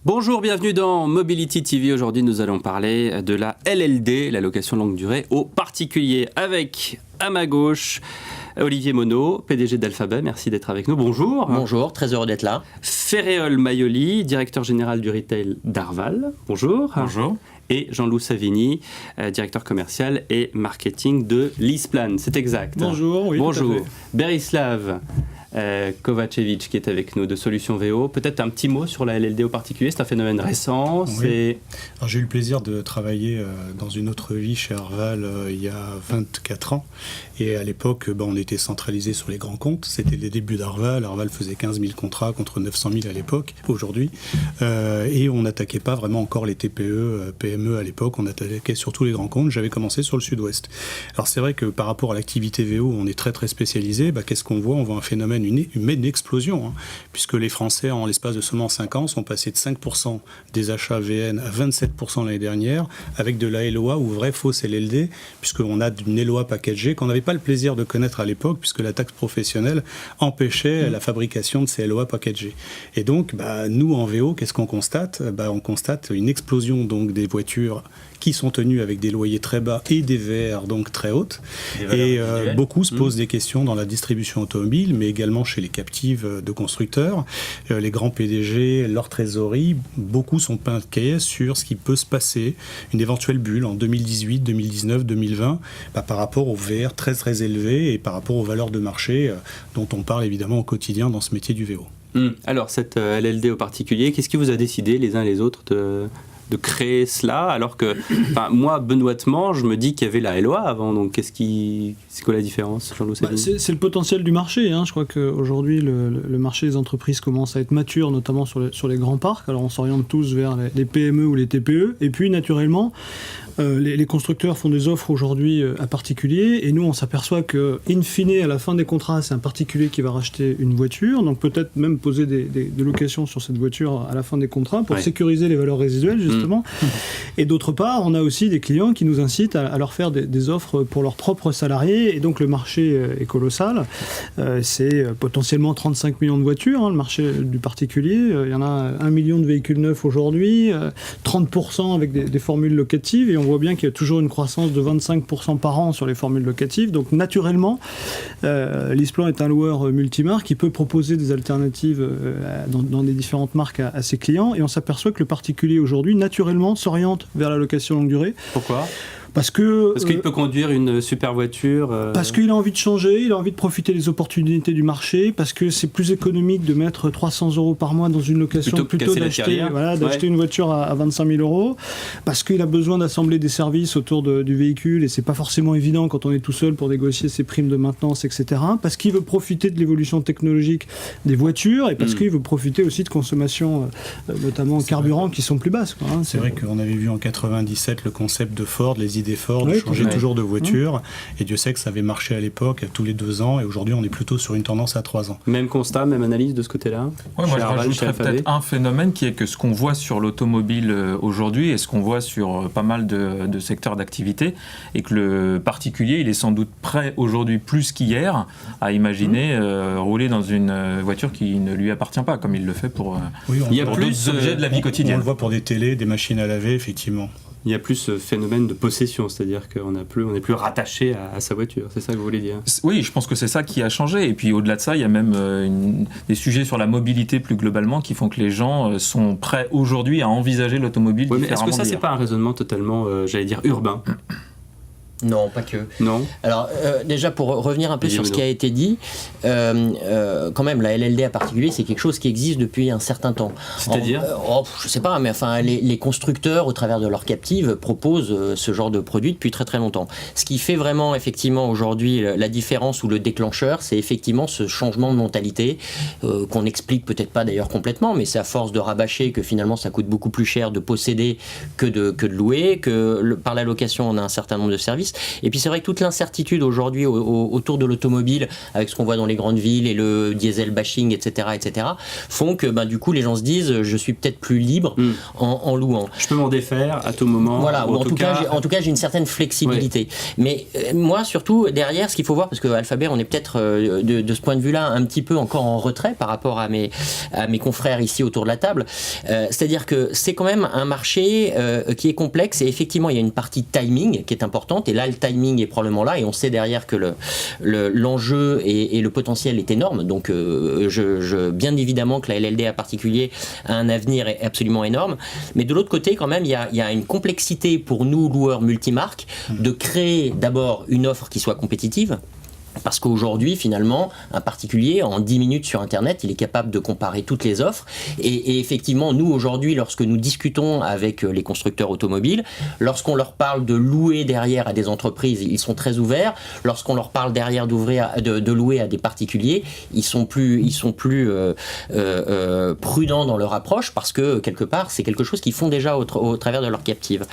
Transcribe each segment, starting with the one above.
Bonjour, bienvenue dans Mobility TV. Aujourd'hui, nous allons parler de la LLD, la location longue durée aux particuliers, avec à ma gauche Olivier Monod, PDG d'Alphabet. Merci d'être avec nous. Bonjour. Bonjour, très heureux d'être là. Ferréol Mayoli, directeur général du retail d'Arval. Bonjour. Bonjour. Et Jean-Loup Savigny, directeur commercial et marketing de LeasePlan. C'est exact. Bonjour, oui. Bonjour. Tout à fait. Berislav Kovacevic qui est avec nous de Solutions VO. Peut-être un petit mot sur la LLD au particulier, c'est un phénomène récent. Oui. Alors, j'ai eu le plaisir de travailler dans une autre vie chez Arval il y a 24 ans. Et à l'époque, on était centralisé sur les grands comptes. C'était les débuts d'Arval. Arval faisait 15 000 contrats contre 900 000 à l'époque, aujourd'hui. Et on n'attaquait pas vraiment encore les TPE, PME à l'époque. On attaquait surtout les grands comptes. J'avais commencé sur le sud-ouest. Alors c'est vrai que par rapport à l'activité VO, on est très très spécialisé. Qu'est-ce qu'on voit ? On voit un phénomène, une explosion, puisque les Français, en l'espace de seulement 5 ans, sont passés de 5% des achats VN à 27% l'année dernière, avec de la LOA ou vraie fausse LLD, puisqu'on a une LOA packagée qu'on n'avait pas le plaisir de connaître à l'époque, puisque la taxe professionnelle empêchait la fabrication de ces LOA packagées. Et donc, nous, en VO, qu'est-ce qu'on constate ? On constate une explosion donc, des voitures qui sont tenues avec des loyers très bas et des VR donc très hautes. Et beaucoup se posent des questions dans la distribution automobile, mais également chez les captives de constructeurs. Les grands PDG, leur trésorerie, beaucoup sont inquiets sur ce qui peut se passer, une éventuelle bulle en 2018, 2019, 2020, par rapport aux VR très très élevés et par rapport aux valeurs de marché dont on parle évidemment au quotidien dans ce métier du VO. Alors, cette LLD au particulier, qu'est-ce qui vous a décidé les uns et les autres de créer cela, alors que moi, benoîtement, je me dis qu'il y avait la LOA avant, donc c'est quoi la différence, Jean-Loup Savigny ? C'est le potentiel du marché. Je crois qu'aujourd'hui, le marché des entreprises commence à être mature, notamment sur les grands parcs. Alors on s'oriente tous vers les PME ou les TPE, et puis naturellement, les constructeurs font des offres aujourd'hui à particuliers, et nous on s'aperçoit que, in fine, à la fin des contrats, c'est un particulier qui va racheter une voiture, donc peut-être même poser des locations sur cette voiture à la fin des contrats pour sécuriser les valeurs résiduelles, justement. Et d'autre part, on a aussi des clients qui nous incitent à leur faire des offres pour leurs propres salariés, et donc le marché est colossal. C'est potentiellement 35 millions de voitures, le marché du particulier. Il y en a 1 million de véhicules neufs aujourd'hui, 30% avec des formules locatives, et on voit bien qu'il y a toujours une croissance de 25% par an sur les formules locatives. Donc naturellement, LeasePlan est un loueur multimarque qui peut proposer des alternatives dans des différentes marques à ses clients, et on s'aperçoit que le particulier aujourd'hui, naturellement, s'oriente vers la location longue durée. Pourquoi ? Parce qu'il peut conduire une super voiture. Parce qu'il a envie de changer, il a envie de profiter des opportunités du marché, parce que c'est plus économique de mettre 300 € par mois dans une location plutôt d'acheter une voiture à 25 000 €, parce qu'il a besoin d'assembler des services autour du véhicule, et c'est pas forcément évident quand on est tout seul pour négocier ses primes de maintenance, etc. Parce qu'il veut profiter de l'évolution technologique des voitures, et parce qu'il veut profiter aussi de consommations, notamment en carburant, qui sont plus basses. C'est vrai qu'on avait vu en 97 le concept de Ford, les idées Ford, de changer toujours de voiture, et Dieu sait que ça avait marché à l'époque, tous les 2 ans, et aujourd'hui on est plutôt sur une tendance à 3 ans. Même constat, même analyse de ce côté-là. Moi je rajouterais peut-être un phénomène qui est que ce qu'on voit sur l'automobile aujourd'hui et ce qu'on voit sur pas mal de secteurs d'activité, et que le particulier il est sans doute prêt aujourd'hui plus qu'hier à imaginer rouler dans une voiture qui ne lui appartient pas, comme il le fait pour d'autres objets de la vie quotidienne. On le voit pour des télés, des machines à laver, effectivement. Il y a plus ce phénomène de possession, c'est-à-dire qu'on n'est plus rattaché à sa voiture, c'est ça que vous voulez dire ? Oui, je pense que c'est ça qui a changé, et puis au-delà de ça, il y a même des sujets sur la mobilité plus globalement qui font que les gens sont prêts aujourd'hui à envisager l'automobile différemment. Mais est-ce que ça, c'est pas un raisonnement totalement, urbain ? Non, pas que. Non. Alors, déjà, pour revenir un peu sur ce qui a été dit, quand même, la LLD à particulier, c'est quelque chose qui existe depuis un certain temps. C'est-à-dire je sais pas, mais enfin, les constructeurs, au travers de leurs captives, proposent ce genre de produit depuis très très longtemps. Ce qui fait vraiment, effectivement, aujourd'hui, la différence ou le déclencheur, c'est effectivement ce changement de mentalité qu'on n'explique peut-être pas d'ailleurs complètement, mais c'est à force de rabâcher que finalement, ça coûte beaucoup plus cher de posséder que de louer, par la location, on a un certain nombre de services. service. Et puis c'est vrai que toute l'incertitude aujourd'hui autour de l'automobile, avec ce qu'on voit dans les grandes villes et le diesel bashing, etc., font que du coup les gens se disent je suis peut-être plus libre en louant. Je peux m'en défaire à tout moment. Voilà, ou en tout cas j'ai une certaine flexibilité. Mais moi surtout derrière, ce qu'il faut voir, parce que Alphabet, on est peut-être de ce point de vue-là un petit peu encore en retrait par rapport à mes confrères ici autour de la table. C'est-à-dire que c'est quand même un marché qui est complexe, et effectivement il y a une partie timing qui est importante, et là le timing est probablement là, et on sait derrière que l'enjeu et le potentiel est énorme. Donc bien évidemment que la LLD à particulier a un avenir absolument énorme, mais de l'autre côté quand même il y a une complexité pour nous loueurs multimarques de créer d'abord une offre qui soit compétitive. Parce qu'aujourd'hui, finalement, un particulier, en 10 minutes sur Internet, il est capable de comparer toutes les offres. Et effectivement, nous, aujourd'hui, lorsque nous discutons avec les constructeurs automobiles, lorsqu'on leur parle de louer derrière à des entreprises, ils sont très ouverts. Lorsqu'on leur parle derrière de louer à des particuliers, ils sont plus prudents dans leur approche, parce que, quelque part, c'est quelque chose qu'ils font déjà au travers de leur captive.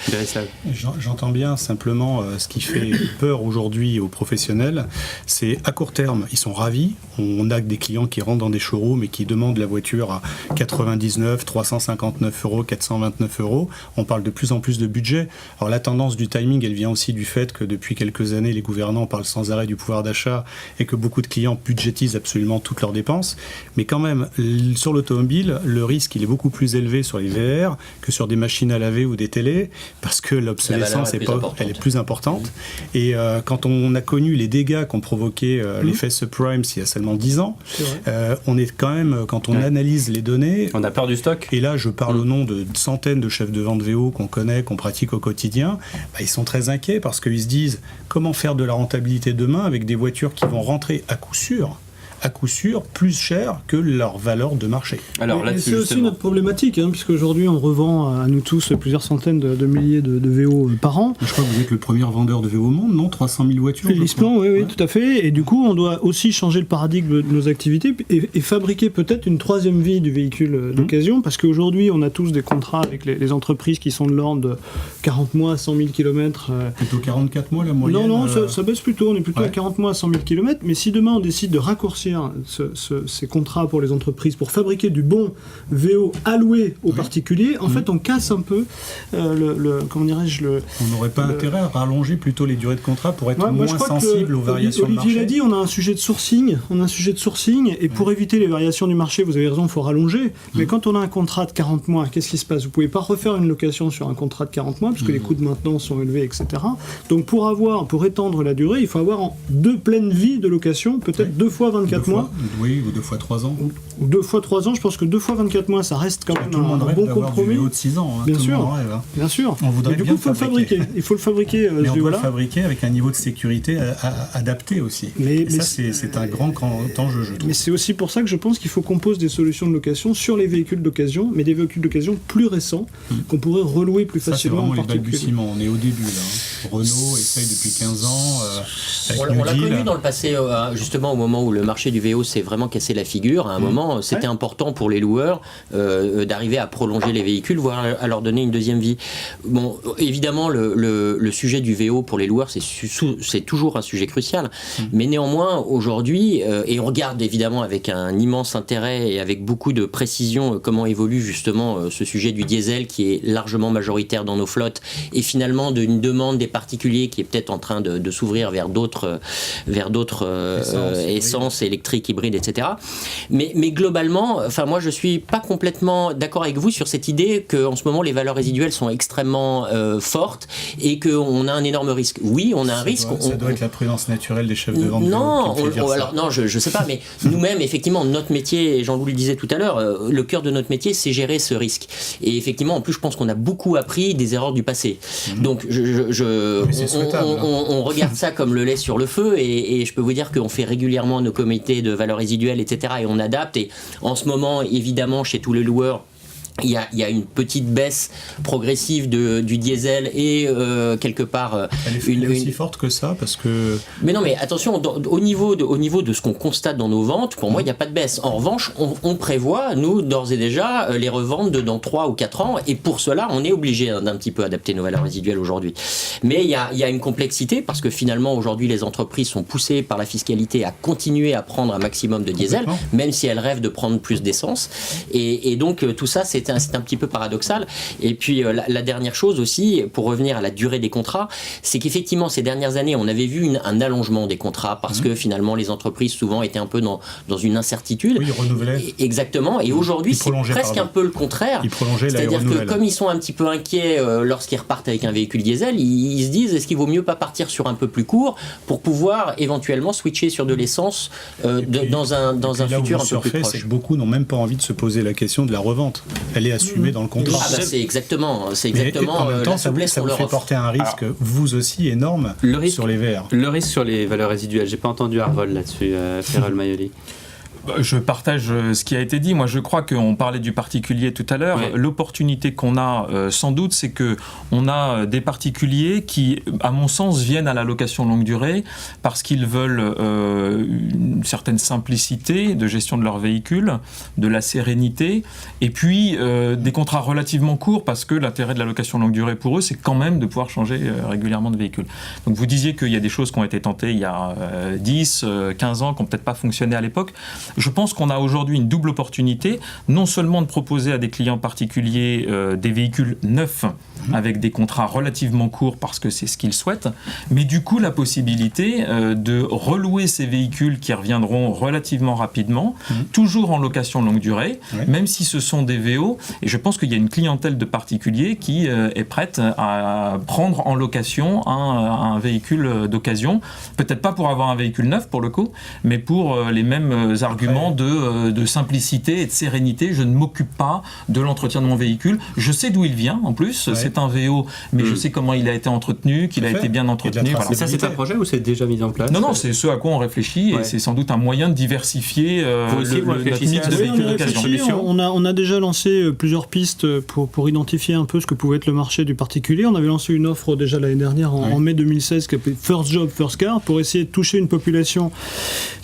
J'entends bien, simplement, ce qui fait peur aujourd'hui aux professionnels, c'est à court terme, ils sont ravis. On a des clients qui rentrent dans des showrooms et qui demandent la voiture à 99, 359 euros, 429 euros. On parle de plus en plus de budget. Alors la tendance du timing, elle vient aussi du fait que depuis quelques années, les gouvernants parlent sans arrêt du pouvoir d'achat et que beaucoup de clients budgétisent absolument toutes leurs dépenses. Mais quand même, sur l'automobile, le risque, il est beaucoup plus élevé sur les VR que sur des machines à laver ou des télés, parce que l'obsolescence elle est plus importante. Et quand on a connu les dégâts qu'on provoqué l'effet subprime il y a seulement 10 ans. On est quand même, quand on analyse les données... On a peur du stock. Et là, je parle au nom de centaines de chefs de vente VO qu'on connaît, qu'on pratique au quotidien. Ils sont très inquiets parce qu'ils se disent comment faire de la rentabilité demain avec des voitures qui vont rentrer à coup sûr plus cher que leur valeur de marché. Alors, là, c'est aussi notre problématique, puisque aujourd'hui on revend à nous tous plusieurs centaines de milliers de VO par an. Je crois que vous êtes le premier vendeur de VO au monde, non ? 300 000 voitures. Lispan, oui, tout à fait. Et du coup, on doit aussi changer le paradigme de nos activités et fabriquer peut-être une troisième vie du véhicule d'occasion, parce qu'aujourd'hui on a tous des contrats avec les entreprises qui sont de l'ordre de 40 mois, 100 000 km. Plutôt 44 mois la moyenne. Non, ça baisse plutôt. On est plutôt à 40 mois, 100 000 km. Mais si demain on décide de raccourcir ces contrats pour les entreprises pour fabriquer du bon VO alloué aux particuliers, en fait on casse un peu comment dirais-je on n'aurait pas intérêt à rallonger plutôt les durées de contrat pour être moins sensible aux variations du marché. Olivier l'a dit, on a un sujet de sourcing, et pour éviter les variations du marché, vous avez raison, il faut rallonger, mais quand on a un contrat de 40 mois, qu'est-ce qui se passe ? Vous pouvez pas refaire une location sur un contrat de 40 mois parce que les coûts de maintenance sont élevés, etc. Donc pour étendre la durée, il faut avoir deux pleines vies de location, peut-être 2 fois 24 mois. Oui, ou 2 fois 3 ans. Ou 2 fois 3 ans, je pense que 2 fois 24 mois, ça reste quand même un bon compromis. Du VO de 6 ans, bien sûr. Bien sûr. On voudrait du coup, il faut le fabriquer. Il faut le fabriquer. Mais on doit le fabriquer avec un niveau de sécurité adapté aussi. Et ça, c'est un grand enjeu, je trouve. Mais c'est aussi pour ça que je pense qu'il faut qu'on pose des solutions de location sur les véhicules d'occasion, mais des véhicules d'occasion plus récents, qu'on pourrait relouer plus facilement. C'est vraiment les balbutiements. On est au début, là. Renault essaye depuis 15 ans. On l'a connu dans le passé, justement, au moment où le marché du VO s'est vraiment cassé la figure. À un moment, c'était important pour les loueurs d'arriver à prolonger les véhicules, voire à leur donner une deuxième vie. Bon, évidemment, le sujet du VO pour les loueurs, c'est toujours un sujet crucial. Mais néanmoins, aujourd'hui, et on regarde évidemment avec un immense intérêt et avec beaucoup de précision comment évolue justement ce sujet du diesel qui est largement majoritaire dans nos flottes, et finalement d'une demande des particuliers qui est peut-être en train de s'ouvrir vers d'autres essences électriques, hybrides, etc. Mais globalement, enfin moi je suis pas complètement d'accord avec vous sur cette idée qu'en ce moment les valeurs résiduelles sont extrêmement fortes et qu'on a un énorme risque. Oui, on a un risque. Ça doit être la prudence naturelle des chefs de vente. Non, je sais pas, mais nous-mêmes, effectivement, notre métier, et Jean-Louis le disait tout à l'heure, le cœur de notre métier, c'est gérer ce risque. Et effectivement, en plus, je pense qu'on a beaucoup appris des erreurs du passé. Donc, on regarde ça comme le lait sur le feu, et je peux vous dire qu'on fait régulièrement nos comités de valeurs résiduelles, etc., et on adapte. Et en ce moment, évidemment, chez tous les loueurs, il y a une petite baisse progressive du diesel et quelque part elle est aussi forte que ça parce que. Mais non, mais attention, au niveau de ce qu'on constate dans nos ventes, pour moi il n'y a pas de baisse. En revanche, on prévoit nous d'ores et déjà les revendre dans 3 ou 4 ans, et pour cela on est obligé d'un petit peu adapter nos valeurs résiduelles aujourd'hui. Mais il y a une complexité parce que finalement aujourd'hui les entreprises sont poussées par la fiscalité à continuer à prendre un maximum de diesel, même si elles rêvent de prendre plus d'essence, et donc tout ça c'est un petit peu paradoxal. Et puis la dernière chose aussi, pour revenir à la durée des contrats, c'est qu'effectivement ces dernières années on avait vu un allongement des contrats parce que finalement les entreprises souvent étaient un peu dans une incertitude. Oui, ils renouvelaient. Exactement, et aujourd'hui c'est presque un peu le contraire. C'est-à-dire que comme ils sont un petit peu inquiets lorsqu'ils repartent avec un véhicule diesel, ils se disent est-ce qu'il vaut mieux pas partir sur un peu plus court pour pouvoir éventuellement switcher sur de l'essence dans un futur un peu plus proche. C'est que beaucoup n'ont même pas envie de se poser la question de la revente. Elle est assumée dans le contrat. C'est exactement en même temps, ça vous fait porter un risque, vous aussi, énorme sur les VR. Le risque sur les valeurs résiduelles, j'ai pas entendu Arvol là-dessus, Ferrol Mayoli. Je partage ce qui a été dit. Moi, je crois qu'on parlait du particulier tout à l'heure. Oui. L'opportunité qu'on a, sans doute, c'est qu'on a des particuliers qui, à mon sens, viennent à la location longue durée parce qu'ils veulent une certaine simplicité de gestion de leur véhicule, de la sérénité, et puis des contrats relativement courts parce que l'intérêt de la location longue durée pour eux, c'est quand même de pouvoir changer régulièrement de véhicule. Donc, vous disiez qu'il y a des choses qui ont été tentées il y a 10, 15 ans, qui n'ont peut-être pas fonctionné à l'époque. Je pense qu'on a aujourd'hui une double opportunité, non seulement de proposer à des clients particuliers des véhicules neufs avec des contrats relativement courts parce que c'est ce qu'ils souhaitent, mais du coup la possibilité de relouer ces véhicules qui reviendront relativement rapidement, toujours en location longue durée, même si ce sont des VO. Et je pense qu'il y a une clientèle de particuliers qui est prête à prendre en location un véhicule d'occasion, peut-être pas pour avoir un véhicule neuf pour le coup, mais pour les mêmes arguments de simplicité et de sérénité. Je ne m'occupe pas de l'entretien de mon véhicule. Je sais d'où il vient en plus. C'est un VO, mais je sais comment il a été entretenu, qu'il a été bien entretenu. Mais ça, c'est un projet ou c'est déjà mis en place? Non, c'est ce à quoi on réfléchit et c'est sans doute un moyen de diversifier notre mix de véhicules d'occasion. On a déjà lancé plusieurs pistes pour identifier un peu ce que pouvait être le marché du particulier. On avait lancé une offre déjà l'année dernière en mai 2016 qui s'appelait First Job, First Car pour essayer de toucher une population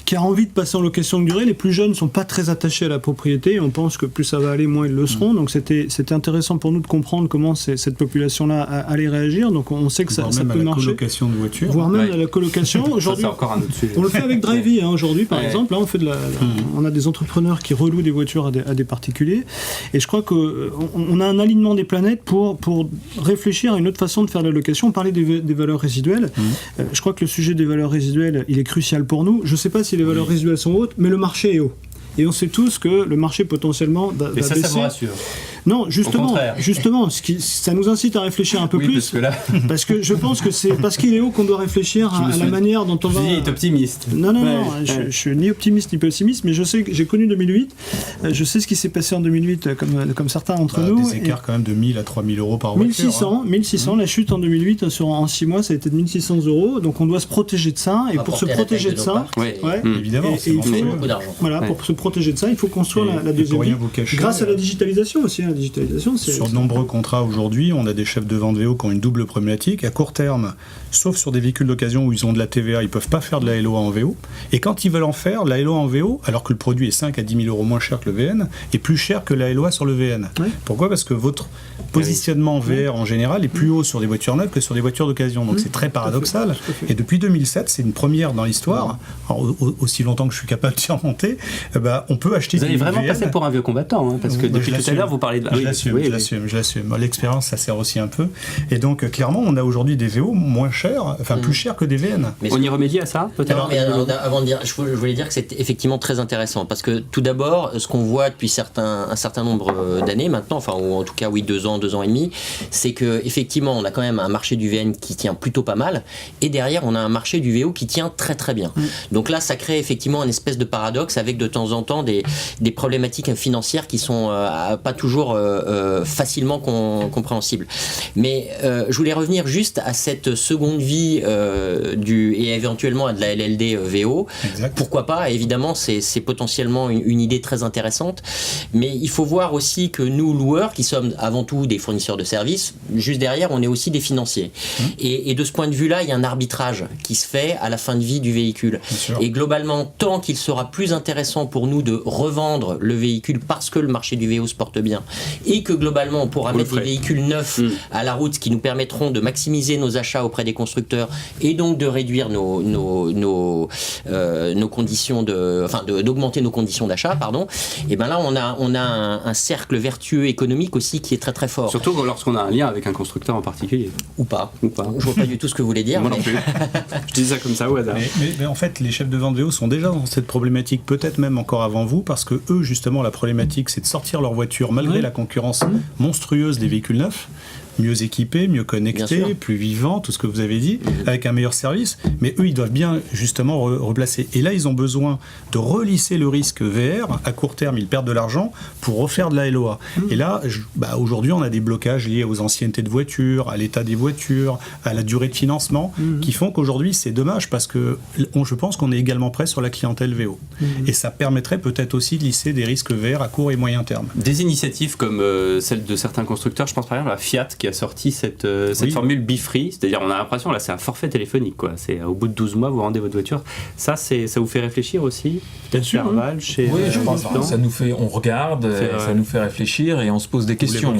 qui a envie de passer en location longue durée. Les plus jeunes ne sont pas très attachés à la propriété et on pense que plus ça va aller, moins ils le seront. Donc c'était intéressant pour nous de comprendre comment cette population-là allait réagir. Donc on sait que ça peut marcher. Voire même à la colocation de voitures. Voire même à la colocation. Aujourd'hui, ça, c'est encore un autre sujet. On le fait avec Drivey aujourd'hui par exemple. Là on a des entrepreneurs qui relouent des voitures à des particuliers. Et je crois qu'on a un alignement des planètes pour réfléchir à une autre façon de faire la location. On parlait des valeurs résiduelles. Je crois que le sujet des valeurs résiduelles, il est crucial pour nous. Je ne sais pas si les valeurs résiduelles sont hautes, mais le marché est haut. Et on sait tous que le marché potentiellement va baisser. Ça vous rassure? Non, justement, ça nous incite à réfléchir un peu plus. Parce que je pense que c'est parce qu'il est haut qu'on doit réfléchir à la manière dont on va. Est optimiste. Non, je suis ni optimiste ni pessimiste, mais je sais que j'ai connu 2008. Je sais ce qui s'est passé en 2008, comme certains d'entre nous. Des écarts quand même de 1000 à 3000 euros par voiture. 1600. La chute en 2008 en 6 mois, ça a été de 1600 euros. Donc on doit se protéger de ça. Et pour se protéger de ça, évidemment, c'est beaucoup d'argent. Voilà, pour se protéger de ça, il faut construire la deuxième vie. Grâce à la digitalisation aussi. Sur de nombreux contrats aujourd'hui, on a des chefs de vente VO qui ont une double problématique. À court terme, sauf sur des véhicules d'occasion où ils ont de la TVA, ils ne peuvent pas faire de la LOA en VO. Et quand ils veulent en faire, la LOA en VO, alors que le produit est 5 à 10 000 euros moins cher que le VN, est plus cher que la LOA sur le VN. Pourquoi ? Parce que votre positionnement VR en général est plus haut sur des voitures neuves que sur des voitures d'occasion. Donc c'est très paradoxal. Et depuis 2007, c'est une première dans l'histoire, aussi longtemps que je suis capable d'y remonter, on peut acheter des VN. Vous allez vraiment passer pour un vieux combattant, parce que depuis tout à l'heure, vous parlez de... Je l'assume. L'expérience, ça sert aussi un peu. Et donc, clairement, on a aujourd'hui des VO moins chers, plus chers que des VN. Mais on y remédie à ça, peut-être? Non, mais avant de dire, je voulais dire que c'est effectivement très intéressant, parce que tout d'abord, ce qu'on voit depuis un certain nombre d'années maintenant, ou en tout cas, 2 ans et demi, c'est qu'effectivement, on a quand même un marché du VN qui tient plutôt pas mal, et derrière, on a un marché du VO qui tient très très bien. Donc là, ça crée effectivement une espèce de paradoxe avec de temps en temps des problématiques financières qui sont pas toujours facilement compréhensible. Mais je voulais revenir juste à cette seconde vie et éventuellement à de la LLD VO. Exact. Pourquoi pas? Évidemment, c'est potentiellement une idée très intéressante. Mais il faut voir aussi que nous, loueurs, qui sommes avant tout des fournisseurs de services, juste derrière, on est aussi des financiers. Et de ce point de vue-là, il y a un arbitrage qui se fait à la fin de vie du véhicule. Et globalement, tant qu'il sera plus intéressant pour nous de revendre le véhicule parce que le marché du VO se porte bien et que globalement on pourra mettre des véhicules neufs à la route qui nous permettront de maximiser nos achats auprès des constructeurs et donc de réduire nos conditions d'augmenter nos conditions d'achat, pardon. Et ben là on a un cercle vertueux économique aussi qui est très très fort. Surtout lorsqu'on a un lien avec un constructeur en particulier. Ou pas. Je vois pas du tout ce que vous voulez dire. Moi non plus. Je dis ça comme ça au hasard. Mais en fait, les chefs de vente VO sont déjà dans cette problématique, peut-être même encore avant vous, parce que eux, justement, la problématique, c'est de sortir leur voiture malgré la concurrence monstrueuse des véhicules neufs, mieux équipés, mieux connectés, plus vivants, tout ce que vous avez dit, avec un meilleur service. Mais eux, ils doivent bien, justement, replacer. Et là, ils ont besoin de relisser le risque VR. À court terme, ils perdent de l'argent pour refaire de la LOA. Et là, aujourd'hui, on a des blocages liés aux anciennetés de voitures, à l'état des voitures, à la durée de financement, qui font qu'aujourd'hui, c'est dommage parce que je pense qu'on est également prêt sur la clientèle VO. Et ça permettrait peut-être aussi de lisser des risques VR à court et moyen terme. Des initiatives comme celle de certains constructeurs, je pense par exemple à Fiat qui a sorti cette formule Be-Free, c'est-à-dire on a l'impression là c'est un forfait téléphonique quoi. C'est au bout de 12 mois vous rendez votre voiture. Ça vous fait réfléchir aussi. Peut-être chez Arval, chez je pense que ça nous fait, on regarde, ça nous fait réfléchir et on se pose des questions.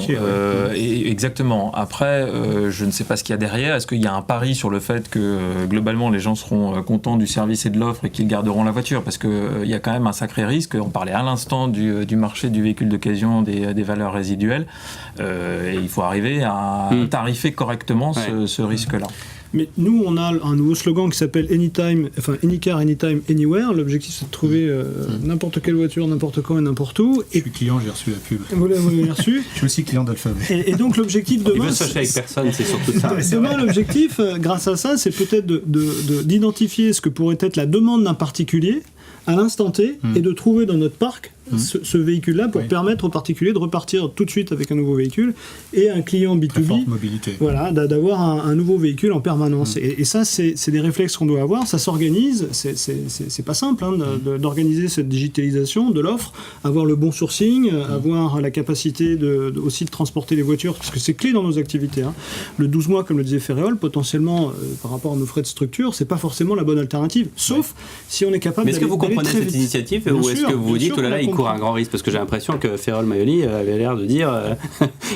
Et exactement. Après, je ne sais pas ce qu'il y a derrière. Est-ce qu'il y a un pari sur le fait que globalement les gens seront contents du service et de l'offre et qu'ils garderont la voiture parce que il y a quand même un sacré risque. On parlait à l'instant du marché du véhicule d'occasion, des valeurs résiduelles. Et il faut arriver à tarifer correctement ce risque-là. Mais nous, on a un nouveau slogan qui s'appelle Anycar, Anytime, Anywhere. L'objectif, c'est de trouver n'importe quelle voiture, n'importe quand et n'importe où. Je suis client, j'ai reçu la pub. Vous l'avez reçu. Je suis aussi client d'Alphabet. Et donc, l'objectif demain... Il veut se fâcher avec personne, c'est surtout ça. Demain, l'objectif, grâce à ça, c'est peut-être d'identifier ce que pourrait être la demande d'un particulier à l'instant T et de trouver dans notre parc ce véhicule-là pour permettre aux particuliers de repartir tout de suite avec un nouveau véhicule et un client B2B, très forte mobilité. Voilà, d'avoir un nouveau véhicule en permanence. Et ça, c'est des réflexes qu'on doit avoir. Ça s'organise. C'est pas simple d'organiser cette digitalisation de l'offre, avoir le bon sourcing, avoir la capacité aussi de transporter les voitures, parce que c'est clé dans nos activités. Le 12 mois, comme le disait Ferréol, potentiellement, par rapport à nos frais de structure, c'est pas forcément la bonne alternative, sauf si on est capable d'aller très vite. Mais est-ce que vous comprenez cette initiative ou est-ce que vous vous dites, oh là là, court un grand risque parce que j'ai l'impression que Ferréol Maioli avait l'air de dire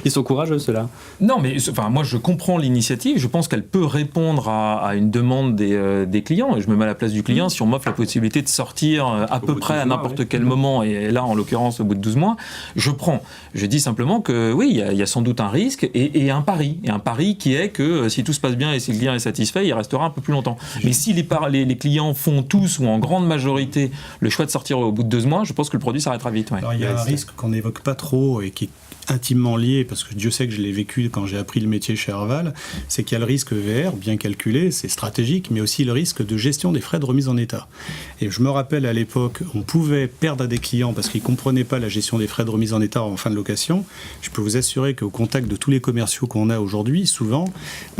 ils sont courageux ceux-là. Non mais moi je comprends l'initiative, je pense qu'elle peut répondre à une demande des clients et je me mets à la place du client. Si on m'offre la possibilité de sortir à peu près à n'importe quel moment et là en l'occurrence au bout de 12 mois, je prends. Je dis simplement que oui, il y a sans doute un risque et un pari qui est que si tout se passe bien et si le client est satisfait, il restera un peu plus longtemps. Mais si les clients font tous ou en grande majorité le choix de sortir au bout de 12 mois, je pense que le produit s'arrêtera vite. Alors il y a un risque qu'on n'évoque pas trop et qui est intimement lié, parce que Dieu sait que je l'ai vécu quand j'ai appris le métier chez Arval, c'est qu'il y a le risque VR, bien calculé, c'est stratégique, mais aussi le risque de gestion des frais de remise en état. Et je me rappelle à l'époque, on pouvait perdre à des clients parce qu'ils ne comprenaient pas la gestion des frais de remise en état en fin de location. Je peux vous assurer qu'au contact de tous les commerciaux qu'on a aujourd'hui, souvent,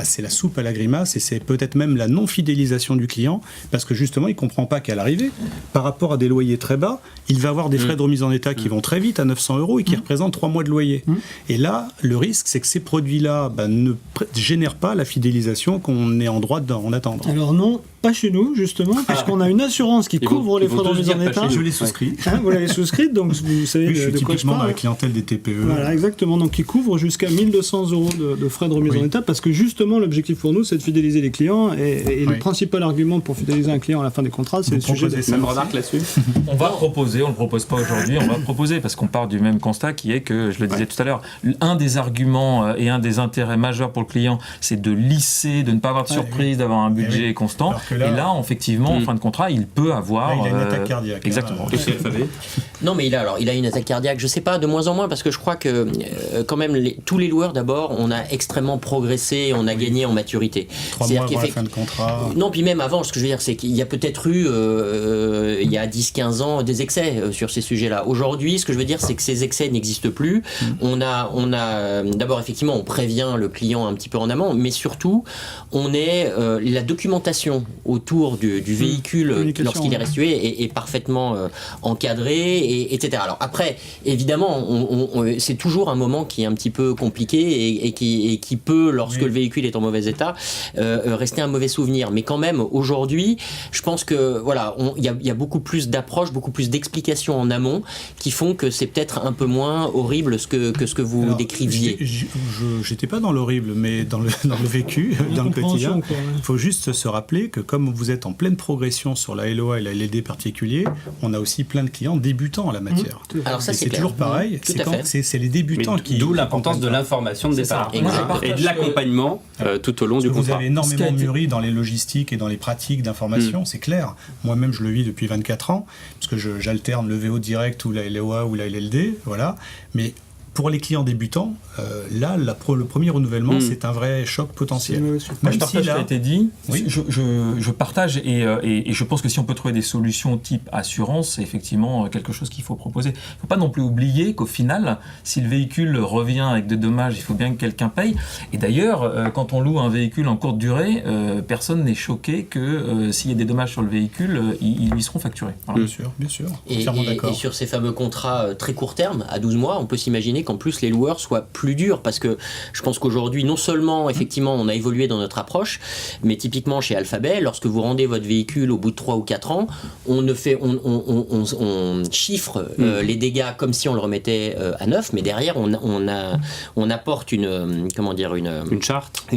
c'est la soupe à la grimace et c'est peut-être même la non-fidélisation du client, parce que justement, il ne comprend pas qu'à l'arrivée, par rapport à des loyers très bas, il va avoir des frais de remise en état qui vont très vite à 900 € et qui représentent 3 mois de loyer. Et là, le risque, c'est que ces produits-là ne génèrent pas la fidélisation qu'on est en droit d'en attendre. Alors non, pas chez nous, justement, puisqu'on a une assurance qui couvre les frais de remise en état. Je l'ai souscrit. Vous l'avez souscrite, donc vous savez je suis de quoi je typiquement parle. dans la clientèle des TPE. Voilà, exactement. Donc qui couvre jusqu'à 1 200 € de frais de remise en état, parce que justement, l'objectif pour nous, c'est de fidéliser les clients. Et le principal argument pour fidéliser un client à la fin des contrats, c'est le sujet de... Même remarque là-dessus. On va proposer, on ne le propose pas aujourd'hui, on va proposer, parce qu'on part du même constat qui est que, je le disais tout à l'heure, un des arguments et un des intérêts majeurs pour le client, c'est de lisser, de ne pas avoir de surprise, d'avoir un budget constant. Et là, effectivement, en fin de contrat, il peut avoir... Là, il a une attaque cardiaque. Exactement. Et chez Alphabet ? Non, mais il a une attaque cardiaque, je sais pas, de moins en moins, parce que je crois que quand même, tous les loueurs, d'abord, on a extrêmement progressé, on a gagné en maturité. 3 mois avant la fin de contrat. Non, puis même avant, ce que je veux dire, c'est qu'il y a peut-être eu, il y a 10-15 ans, des excès sur ces sujets-là. Aujourd'hui, ce que je veux dire, c'est que ces excès n'existent plus. On a d'abord, effectivement, on prévient le client un petit peu en amont, mais surtout, on est la documentation autour du véhicule lorsqu'il est restitué est parfaitement encadrée, etc. Alors après, évidemment, c'est toujours un moment qui est un petit peu compliqué et qui peut, lorsque le véhicule est en mauvais état, rester un mauvais souvenir. Mais quand même, aujourd'hui, je pense que voilà, il y a beaucoup plus d'approches, beaucoup plus d'explications en amont qui font que c'est peut-être un peu moins horrible que ce que vous décriviez. J'étais pas dans l'horrible, mais dans le vécu, dans le quotidien. Il faut juste se rappeler que comme vous êtes en pleine progression sur la LOA et la LLD particulier, on a aussi plein de clients débutants en la matière. Alors ça, c'est toujours pareil. C'est les débutants qui... D'où l'importance de l'information de départ. Et de l'accompagnement tout au long du contrat. Vous avez énormément mûri dans les logistiques et dans les pratiques d'information, c'est clair. Moi-même, je le vis depuis 24 ans, parce que j'alterne le VO direct ou la LOA ou la LLD, voilà. Mais pour les clients débutants, là, le premier renouvellement, c'est un vrai choc potentiel. Moi, je partage ce qui a été dit. Oui. Je partage et je pense que si on peut trouver des solutions type assurance, c'est effectivement quelque chose qu'il faut proposer. Il ne faut pas non plus oublier qu'au final, si le véhicule revient avec des dommages, il faut bien que quelqu'un paye. Et d'ailleurs, quand on loue un véhicule en courte durée, personne n'est choqué que s'il y a des dommages sur le véhicule, ils lui seront facturés. Voilà. Bien sûr. Et sur ces fameux contrats très court terme, à 12 mois, on peut s'imaginer qu'en plus les loueurs soient plus durs, parce que je pense qu'aujourd'hui, non seulement effectivement on a évolué dans notre approche, mais typiquement chez Alphabet, lorsque vous rendez votre véhicule au bout de 3 ou 4 ans, on chiffre les dégâts comme si on le remettait à neuf, mais derrière on apporte une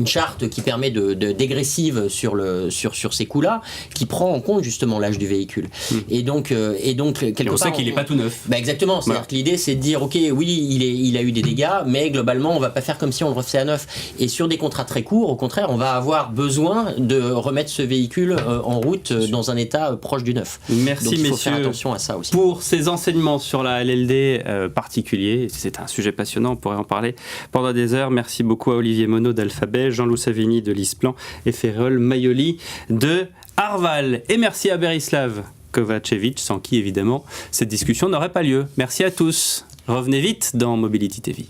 charte qui permet de dégressive sur ces coûts-là, qui prend en compte justement l'âge du véhicule. Et donc quelque part, on sait qu'il n'est pas tout neuf. Bah exactement, c'est-à-dire que l'idée c'est de dire ok, oui, il a eu des dégâts, mais globalement on va pas faire comme si on le refaisait à neuf. Et sur des contrats très courts, au contraire, on va avoir besoin de remettre ce véhicule en route dans un état proche du neuf. Merci donc il faut messieurs faire attention à ça aussi. pour ces enseignements sur la LLD particulier. C'est un sujet passionnant, on pourrait en parler pendant des heures. Merci beaucoup à Olivier Monod d'Alphabet, Jean-Loup Savigny de LeasePlan et Ferrol Maioli de Arval. Et merci à Berislav Kovacevic, sans qui évidemment cette discussion n'aurait pas lieu. Merci à tous. Revenez vite dans Mobility TV.